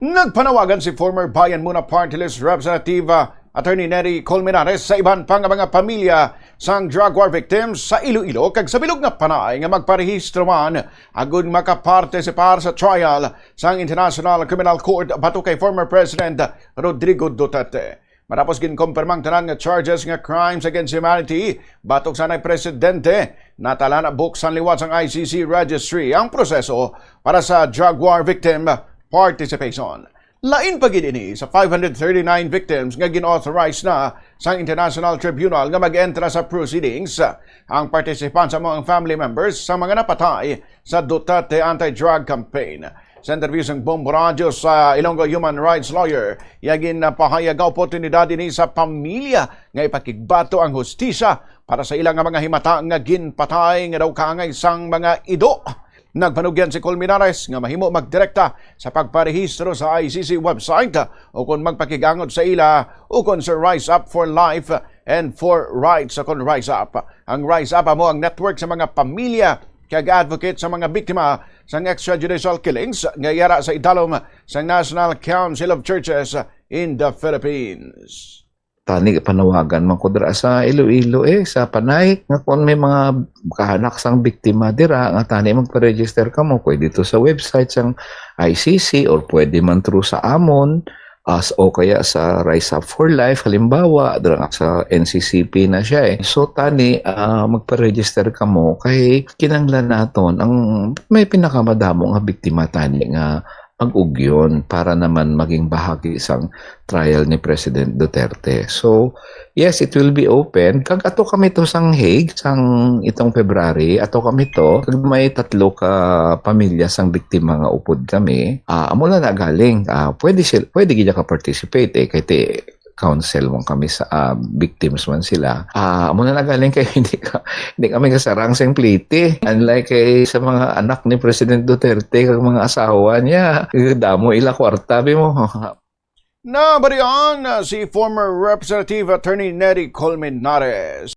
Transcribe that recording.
Nagpanawagan si former Bayan Muna Party List Representative Attorney Nery Colmenares sa iban pang mga pamilya sang drug war victims sa Iloilo kag sa bilog na panay nga magparehistro man agud makapartisipar sa trial sang International Criminal Court batok kay former President Rodrigo Duterte. Matapos ginkompirmang tanan nga charges nga crimes against humanity batok sa nay presidente, natala na buksan liwat sang ICC registry ang proseso para sa drug war victim participation. Lain pa gid ini sa 539 victims nga gin-authorize na sa International Tribunal nga mag-entra sa proceedings ang participants sa mga family members sa mga napatay sa Duterte anti-drug campaign. Sa interview ng Bombo Radio sa Ilonggo Human Rights Lawyer, yagin na pahayag oportunidad ini sa pamilya nga ipakigbato ang hustisya para sa ilang mga himata nga ginpatay nga daw kaangay sang mga ido. Nagpanugyan si Colmenares nga mahimo magdirekta sa pagparehistro sa ICC website o kung magpakigangod sa ila o kung sa Rise Up for Life and for Rights o kung Rise Up. Ang Rise Up mo ang network sa mga pamilya kag advocate sa mga biktima sa extrajudicial killings nga yara sa idalom sa National Council of Churches in the Philippines. Tani panawagan man ko dira sa Iloilo sa Panay nga kung may mga kahanak sang biktima dira nga tani magpa-register ka mo pwede dito sa website sang ICC or pwede man through sa Amon o kaya sa Rise Up for Life halimbawa dira sa NCCP na siya so tani magpa-register ka mo kay kinahanglan naton ang may pinakamadamo nga biktima tani nga mag-ugyon para naman maging bahagi isang trial ni President Duterte. So, yes, it will be open. Kag ato kami to sang Hague, sang itong February, ato kami to, kag may 3 ka pamilya sang biktima nga upod kami, mula na galing, pwede gid ka participate kay counsel mo kami sa victims man sila. Muna na galing kayo, hindi kami kasarang sa plite. Unlike sa mga anak ni President Duterte, kag mga asawa niya, damo ila kwarta, mo. Nabarian si former Representative Attorney Nery Colmenares.